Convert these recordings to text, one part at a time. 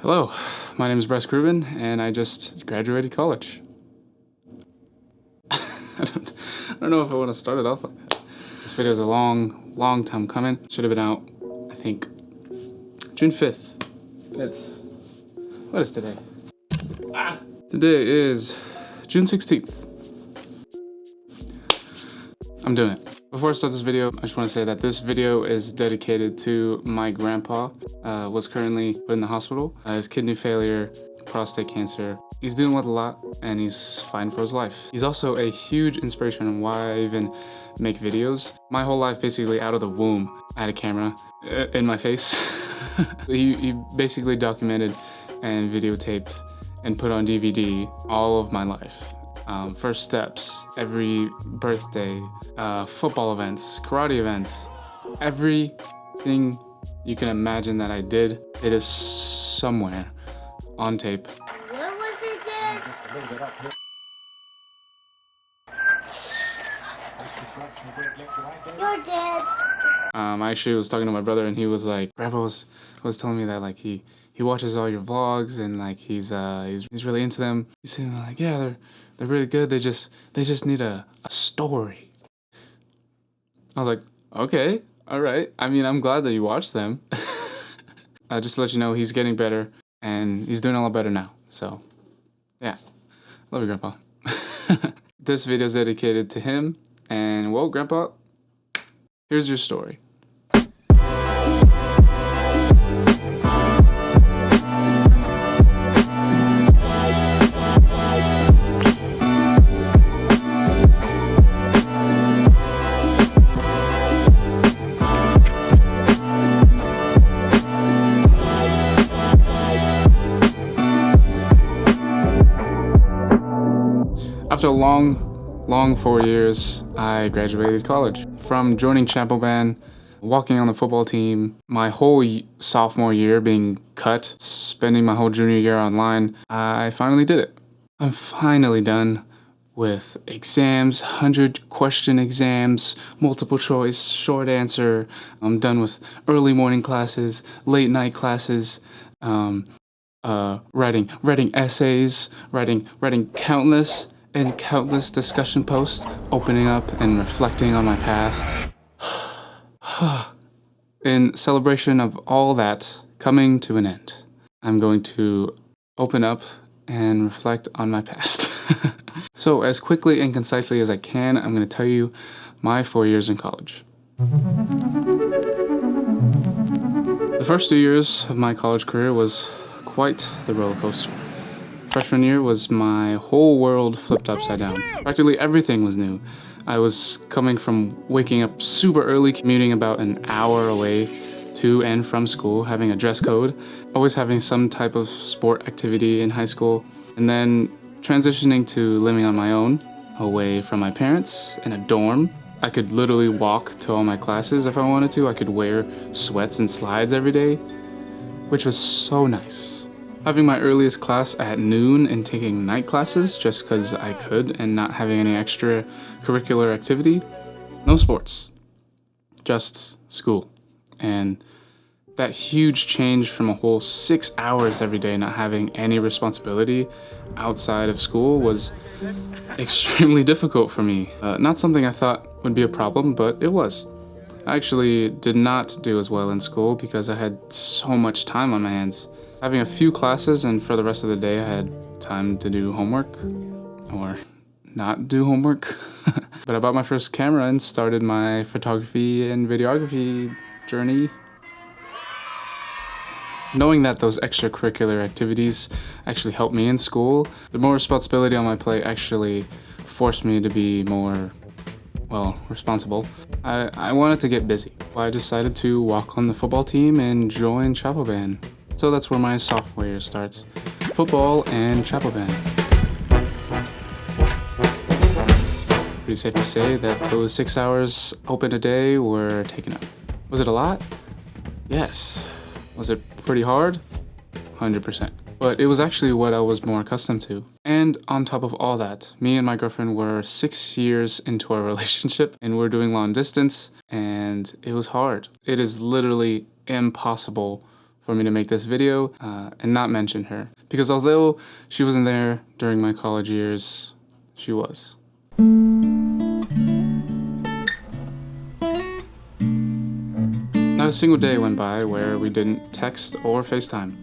Hello, my name is Bryce Rubin, and I just graduated college. I don't know if I want to start it off like that. This video is a long time coming. Should have been out, I think, June 5th. What is today? Today is June 16th. I'm doing it. Before I start this video, I just want to say that this video is dedicated to my grandpa. Was currently put in the hospital. His kidney failure, prostate cancer. He's dealing with a lot and he's fighting for his life. He's also a huge inspiration on why I even make videos. My whole life, basically out of the womb, I had a camera in my face. He basically documented and videotaped and put on DVD all of my life. First steps, every birthday, football events, karate events, everything you can imagine that I did, it is somewhere on tape. Where was it then? You're dead. I actually was talking to my brother and he was like, Grandpa was telling me that like he watches all your vlogs and like he's really into them. He's saying like, yeah, they're really good. They just need a story. I was like, okay, all right. I mean, I'm glad that you watched them. Just to let you know, he's getting better and he's doing a lot better now. So, yeah, love you, Grandpa. This video is dedicated to him. And well, Grandpa, here's your story. After a long 4 years, I graduated college. From joining chapel band, walking on the football team, my whole sophomore year being cut, spending my whole junior year online, I finally did it. I'm finally done with exams, 100-question exams, multiple choice, short answer. I'm done with early morning classes, late night classes, writing essays, writing countless discussion posts, opening up and reflecting on my past. In celebration of all that coming to an end, I'm going to open up and reflect on my past. So as quickly and concisely as I can, I'm going to tell you my 4 years in college. The first 2 years of my college career was quite the roller coaster. Freshman year was my whole world flipped upside down. Practically everything was new. I was coming from waking up super early, commuting about an hour away to and from school, having a dress code, always having some type of sport activity in high school, and then transitioning to living on my own, away from my parents, in a dorm. I could literally walk to all my classes if I wanted to. I could wear sweats and slides every day, which was so nice. Having my earliest class at noon and taking night classes just because I could and not having any extra curricular activity. No sports, just school. And that huge change from a whole 6 hours every day not having any responsibility outside of school was extremely difficult for me. Not something I thought would be a problem, but it was. I actually did not do as well in school because I had so much time on my hands. Having a few classes and for the rest of the day I had time to do homework or not do homework. But I bought my first camera and started my photography and videography journey. Knowing that those extracurricular activities actually helped me in school, the more responsibility on my plate actually forced me to be more, well, responsible. I wanted to get busy. I decided to walk on the football team and join chapel band. So that's where my sophomore year starts. Football and chapel band. Pretty safe to say that those 6 hours open a day were taken up. Was it a lot? Yes. Was it pretty hard? 100%. But it was actually what I was more accustomed to. And on top of all that, me and my girlfriend were 6 years into our relationship and we're doing long distance and it was hard. It is literally impossible for me to make this video and not mention her. Because although she wasn't there during my college years, she was. Not a single day went by where we didn't text or FaceTime.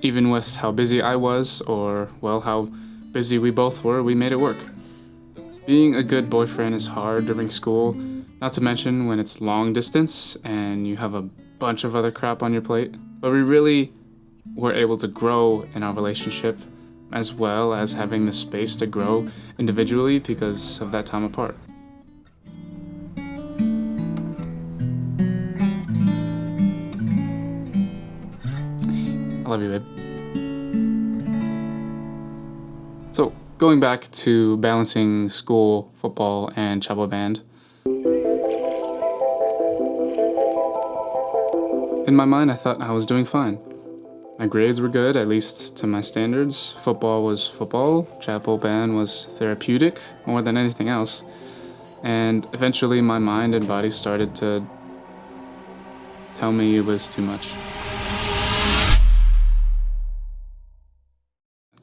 Even with how busy I was, or, well, how busy we both were, we made it work. Being a good boyfriend is hard during school, not to mention when it's long distance and you have a bunch of other crap on your plate. But we really were able to grow in our relationship, as well as having the space to grow individually because of that time apart. I love you, babe. So, going back to balancing school, football, and chapel band. In my mind, I thought I was doing fine. My grades were good, at least to my standards. Football was football. Chapel band was therapeutic more than anything else. And eventually my mind and body started to tell me it was too much.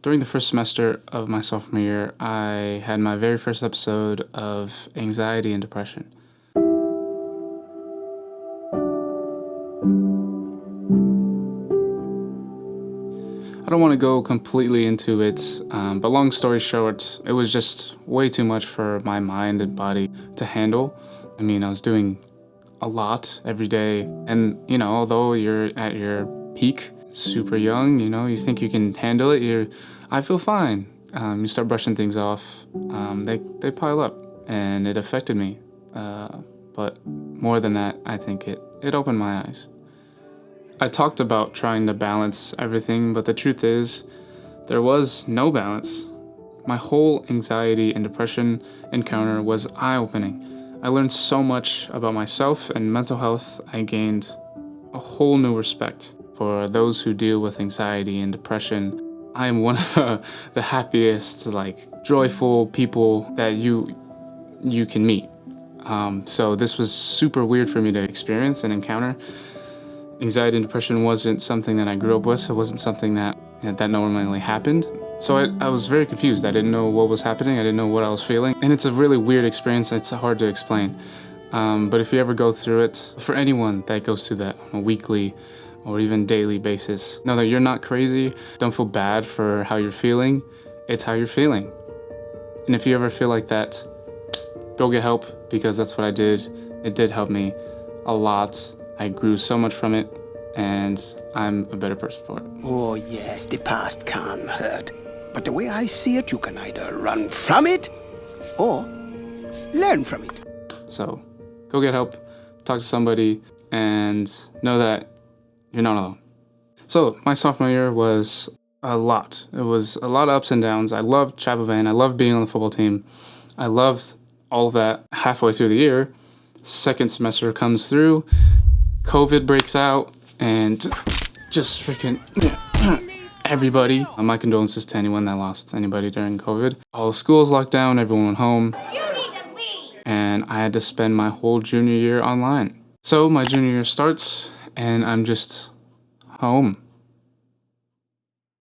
During the first semester of my sophomore year, I had my very first episode of anxiety and depression. I don't want to go completely into it, but long story short, it was just way too much for my mind and body to handle. I mean, I was doing a lot every day, and although you're at your peak, super young, you think you can handle it, I feel fine. You start brushing things off, they pile up, and it affected me. But more than that, I think it opened my eyes. I talked about trying to balance everything, but the truth is, there was no balance. My whole anxiety and depression encounter was eye-opening. I learned so much about myself and mental health. I gained a whole new respect for those who deal with anxiety and depression. I am one of the happiest, joyful people that you can meet. So this was super weird for me to experience and encounter. Anxiety and depression wasn't something that I grew up with. It wasn't something that normally happened. So I was very confused. I didn't know what was happening. I didn't know what I was feeling. And it's a really weird experience. It's hard to explain. But if you ever go through it, for anyone that goes through that on a weekly or even daily basis, know that you're not crazy. Don't feel bad for how you're feeling. It's how you're feeling. And if you ever feel like that, go get help, because that's what I did. It did help me a lot. I grew so much from it, and I'm a better person for it. Oh yes, the past can hurt. But the way I see it, you can either run from it or learn from it. So go get help, talk to somebody, and know that you're not alone. So my sophomore year was a lot. It was a lot of ups and downs. I loved chapel band. I loved being on the football team. I loved all of that. Halfway through the year, second semester comes through, COVID breaks out, and just freaking everybody. My condolences to anyone that lost anybody during COVID. All the schools locked down, everyone went home, and I had to spend my whole junior year online. So my junior year starts, and I'm just home.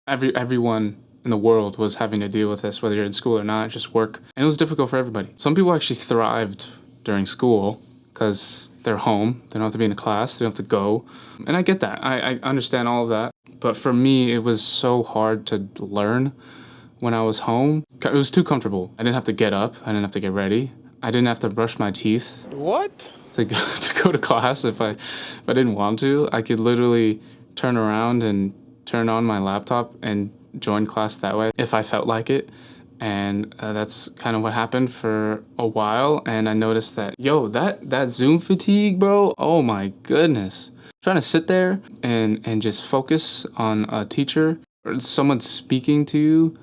Everyone in the world was having to deal with this, whether you're in school or not, just work. And it was difficult for everybody. Some people actually thrived during school because they're home. They don't have to be in a class. They don't have to go. And I get that. I understand all of that. But for me, it was so hard to learn when I was home. It was too comfortable. I didn't have to get up. I didn't have to get ready. I didn't have to brush my teeth. What? To go to class if I didn't want to. I could literally turn around and turn on my laptop and join class that way if I felt like it. And that's kind of what happened for a while. And I noticed that, that Zoom fatigue, bro, oh my goodness. Trying to sit there and just focus on a teacher or someone speaking to you.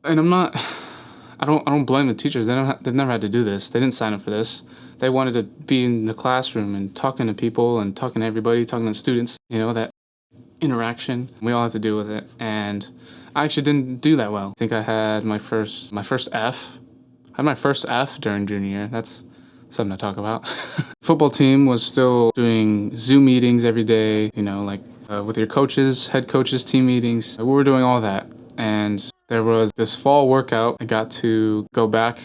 And I don't blame the teachers. They've never had to do this. They didn't sign up for this. They wanted to be in the classroom and talking to people and talking to everybody, talking to students, that interaction. We all have to deal with it. And I actually didn't do that well. I think I had my first F. I had my first F during junior year. That's something to talk about. Football team was still doing Zoom meetings every day, with your coaches, head coaches, team meetings. We were doing all that. And there was this fall workout. I got to go back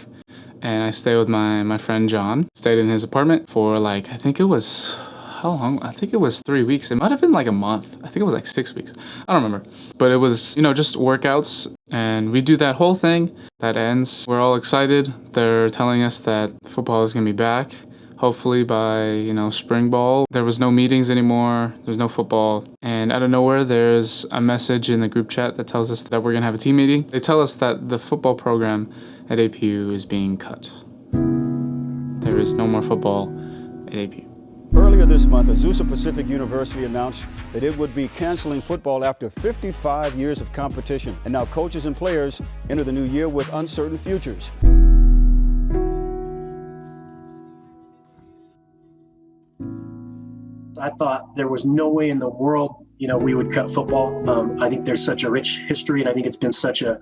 and I stayed with my friend John. Stayed in his apartment for how long? I think it was 3 weeks. It might have been like a month. I think it was like 6 weeks. I don't remember. But it was, just workouts. And we do that whole thing. That ends. We're all excited. They're telling us that football is going to be back. Hopefully by, spring ball. There was no meetings anymore. There's no football. And out of nowhere, there's a message in the group chat that tells us that we're going to have a team meeting. They tell us that the football program at APU is being cut. There is no more football at APU. Earlier this month, Azusa Pacific University announced that it would be canceling football after 55 years of competition. And now coaches and players enter the new year with uncertain futures. I thought there was no way in the world, we would cut football. I think there's such a rich history, and I think it's been such a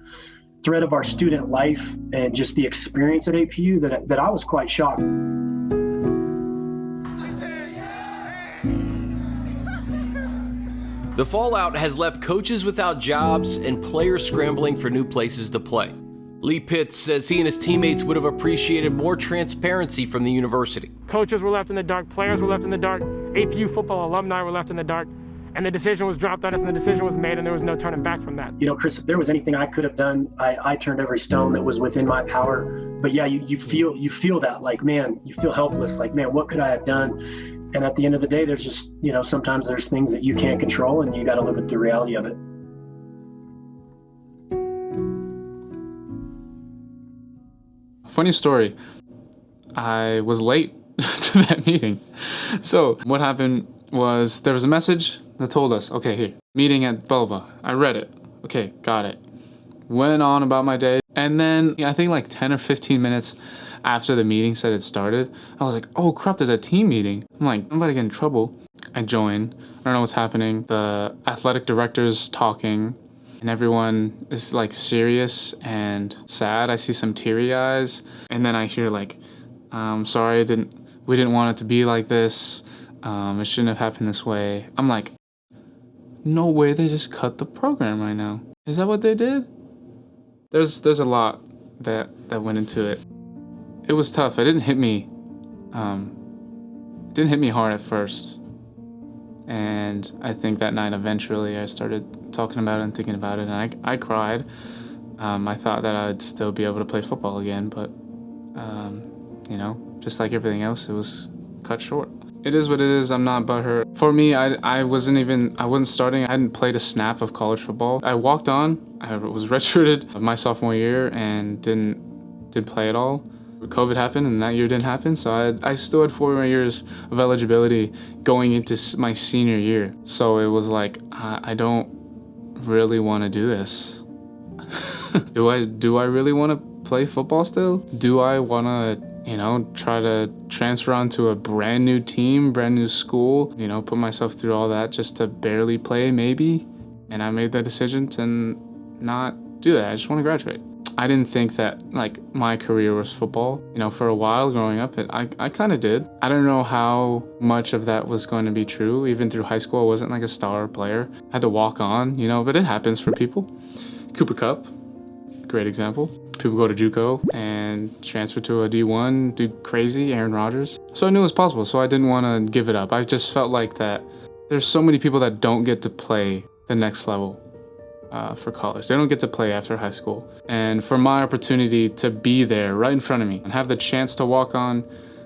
thread of our student life and just the experience at APU that I was quite shocked. The fallout has left coaches without jobs and players scrambling for new places to play. Lee Pitts says he and his teammates would have appreciated more transparency from the university. Coaches were left in the dark, players were left in the dark, APU football alumni were left in the dark, and the decision was dropped on us and the decision was made and there was no turning back from that. Chris, if there was anything I could have done, I turned every stone that was within my power. But yeah, you feel that, like, man, you feel helpless, like, man, what could I have done? And at the end of the day, there's just, sometimes there's things that you can't control and you got to live with the reality of it. Funny story, I was late to that meeting. So what happened was there was a message that told us, okay, here, meeting at blah, blah, blah. I read it. Okay, got it. Went on about my day. And then I think like 10 or 15 minutes after the meeting said it started, I was like, oh crap, there's a team meeting. I'm like, I'm about to get in trouble. I join. I don't know what's happening. The athletic director's talking. And everyone is like serious and sad. I see some teary eyes. And then I hear like, sorry, we didn't want it to be like this. It shouldn't have happened this way. I'm like, no way, they just cut the program right now. Is that what they did? There's a lot that went into it. It was tough. It didn't hit me hard at first. And I think that night eventually I started talking about it and thinking about it, and I cried. I thought that I'd still be able to play football again, but just like everything else, it was cut short. It is what it is. I'm not butthurt. For me, I wasn't starting. I hadn't played a snap of college football. I walked on. I was redshirted my sophomore year and didn't play at all. COVID happened and that year didn't happen, so I still had 4 more years of eligibility going into my senior year. So it was like, I don't really want to do this. Do I really want to play football still? Do I want to, try to transfer onto a brand new team, brand new school, put myself through all that just to barely play maybe? And I made the decision to not do that. I just want to graduate. I didn't think that my career was football. For a while growing up, I kind of did. I don't know how much of that was going to be true. Even through high school, I wasn't like a star player. I had to walk on, but it happens for people. Cooper Kupp, great example. People go to JUCO and transfer to a D1, do crazy, Aaron Rodgers. So I knew it was possible, so I didn't want to give it up. I just felt like that there's so many people that don't get to play the next level. For college. They don't get to play after high school. And for my opportunity to be there right in front of me and have the chance to walk on,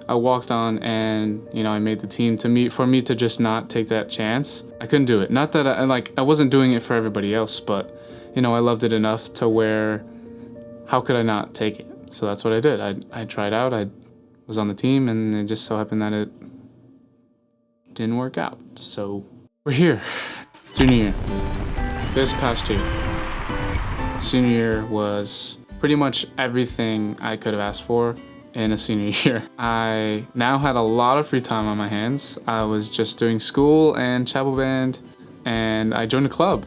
I walked on and, I made the team. For me to just not take that chance, I couldn't do it. Not that I wasn't doing it for everybody else, but, I loved it enough to where, how could I not take it? So that's what I did. I tried out, I was on the team, and it just so happened that it didn't work out. So we're here, junior year. This past year, senior year was pretty much everything I could have asked for in a senior year. I now had a lot of free time on my hands. I was just doing school and chapel band, and I joined a club.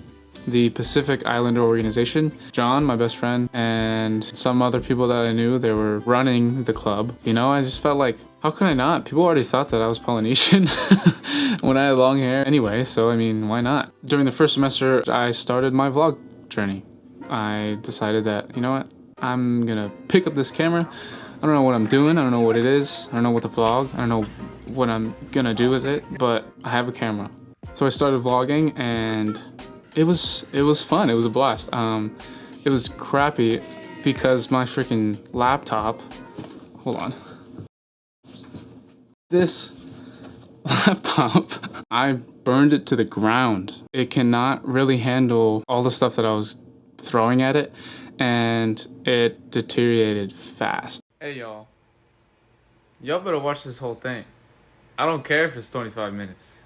the Pacific Islander organization. John, my best friend, and some other people that I knew, they were running the club. You know, I just felt like, how could I not? People already thought that I was Polynesian when I had long hair anyway, so I mean, why not? During the first semester, I started my vlog journey. I decided that, you know what, I'm gonna pick up this camera. I don't know what I'm doing, I don't know what it is, I don't know what to vlog, I don't know what I'm gonna do with it, but I have a camera. So I started vlogging, and it was fun, it was a blast. It was crappy because my freaking laptop, hold on. This laptop, I burned it to the ground. It cannot really handle all the stuff that I was throwing at it, and it deteriorated fast. Hey y'all better watch this whole thing. I don't care if it's 25 minutes,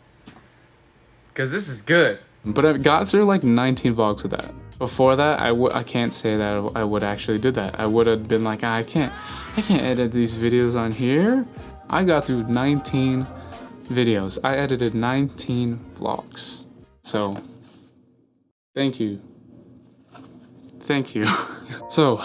because this is good. But I got through like 19 vlogs with that. Before that, I can't say that I would actually did that. I would have been like, I can't edit these videos on here. I got through 19 videos. I edited 19 vlogs. So, thank you. Thank you. So,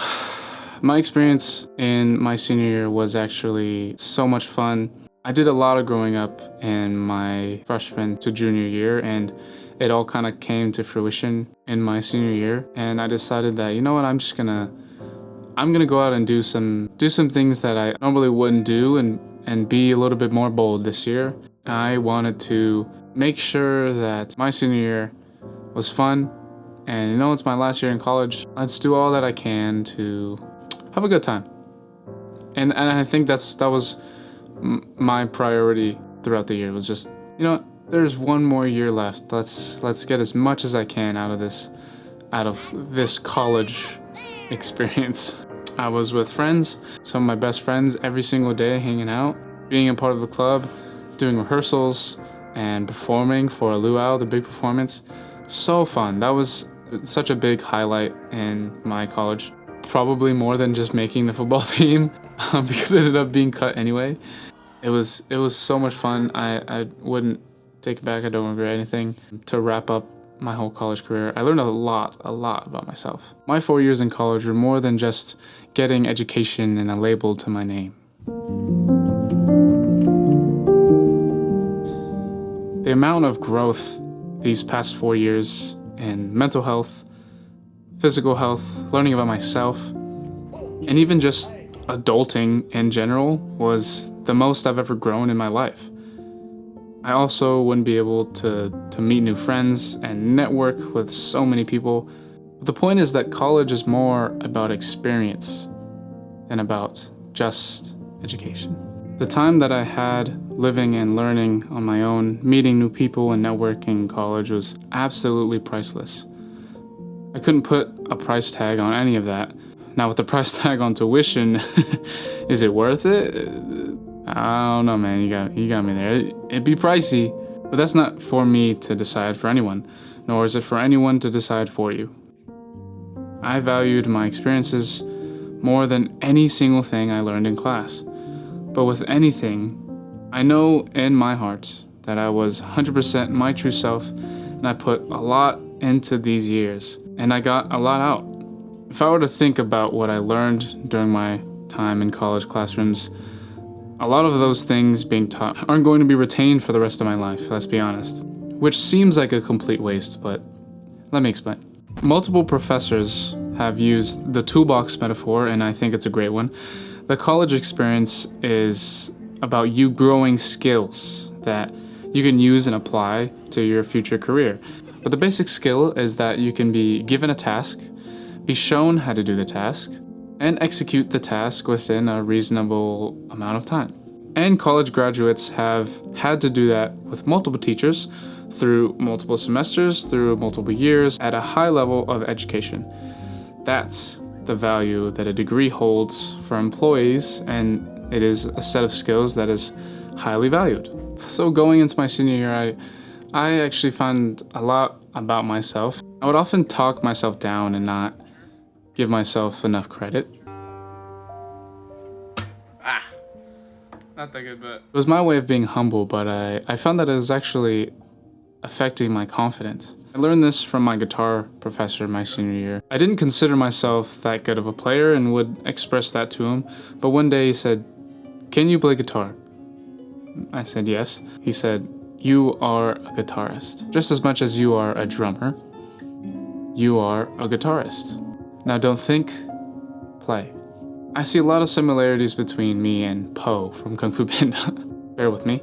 my experience in my senior year was actually so much fun. I did a lot of growing up in my freshman to junior year, and it all kind of came to fruition in my senior year. And I decided that, you know what, I'm gonna go out and do some things that I normally wouldn't do, and be a little bit more bold this year. I wanted to make sure that my senior year was fun, and you know, it's my last year in college. Let's do all that I can to have a good time. And I think that was my priority throughout the year, was just, you know, there's one more year left. Let's get as much as I can out of this college experience. I was with friends, some of my best friends, every single day, hanging out, being a part of the club, doing rehearsals, and performing for a luau, the big performance. So fun. That was such a big highlight in my college. Probably more than just making the football team, because it ended up being cut anyway. It was so much fun. I wouldn't take it back. I don't regret anything. To wrap up my whole college career, I learned a lot about myself. My 4 years in college were more than just getting education and a label to my name. The amount of growth these past 4 years in mental health, physical health, learning about myself, and even just adulting in general was the most I've ever grown in my life. I also wouldn't be able to meet new friends and network with so many people. But the point is that college is more about experience than about just education. The time that I had living and learning on my own, meeting new people and networking in college was absolutely priceless. I couldn't put a price tag on any of that. Now with the price tag on tuition, is it worth it? I don't know, man, you got me there. It'd be pricey, but that's not for me to decide for anyone, nor is it for anyone to decide for you. I valued my experiences more than any single thing I learned in class. But with anything, I know in my heart that I was 100% my true self, and I put a lot into these years, and I got a lot out. If I were to think about what I learned during my time in college classrooms, a lot of those things being taught aren't going to be retained for the rest of my life, let's be honest. Which seems like a complete waste, but let me explain. Multiple professors have used the toolbox metaphor, and I think it's a great one. The college experience is about you growing skills that you can use and apply to your future career. But the basic skill is that you can be given a task, be shown how to do the task, and execute the task within a reasonable amount of time. And college graduates have had to do that with multiple teachers through multiple semesters, through multiple years, at a high level of education. That's the value that a degree holds for employees, and it is a set of skills that is highly valued. So going into my senior year, I actually found a lot about myself. I would often talk myself down and not give myself enough credit. Not that good, but it was my way of being humble, but I found that it was actually affecting my confidence. I learned this from my guitar professor my senior year. I didn't consider myself that good of a player and would express that to him, but one day he said, "Can you play guitar?" I said yes. He said, "You are a guitarist. Just as much as you are a drummer, you are a guitarist. Now don't think, play." I see a lot of similarities between me and Po from Kung Fu Panda. Bear with me.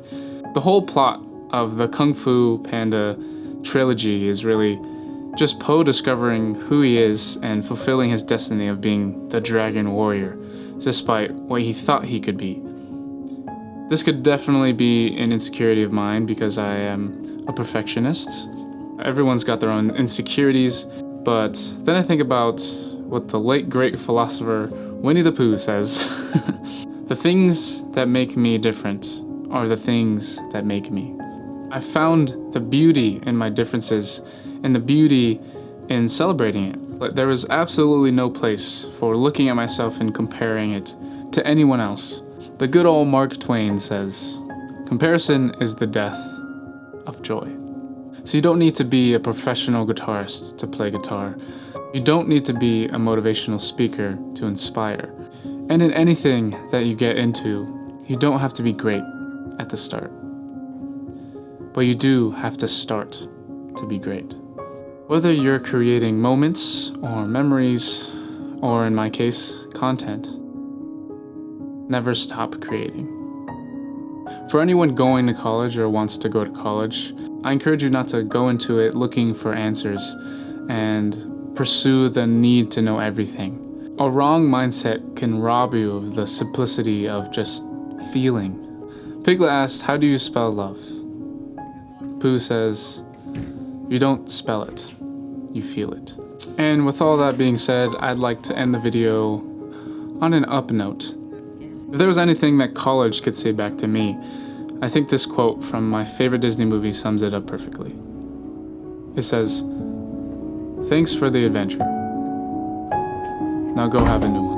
The whole plot of the Kung Fu Panda trilogy is really just Po discovering who he is and fulfilling his destiny of being the dragon warrior, despite what he thought he could be. This could definitely be an insecurity of mine because I am a perfectionist. Everyone's got their own insecurities, but then I think about what the late great philosopher Winnie the Pooh says. The things that make me different are the things that make me. I found the beauty in my differences and the beauty in celebrating it. But there was absolutely no place for looking at myself and comparing it to anyone else. The good old Mark Twain says, "Comparison is the death of joy." So you don't need to be a professional guitarist to play guitar. You don't need to be a motivational speaker to inspire. And in anything that you get into, you don't have to be great at the start. But you do have to start to be great. Whether you're creating moments or memories, or in my case, content, never stop creating. For anyone going to college or wants to go to college, I encourage you not to go into it looking for answers and pursue the need to know everything. A wrong mindset can rob you of the simplicity of just feeling. Piglet asked, "How do you spell love?" Pooh says, "You don't spell it, you feel it." And with all that being said, I'd like to end the video on an up note. If there was anything that college could say back to me, I think this quote from my favorite Disney movie sums it up perfectly. It says, "Thanks for the adventure. Now go have a new one."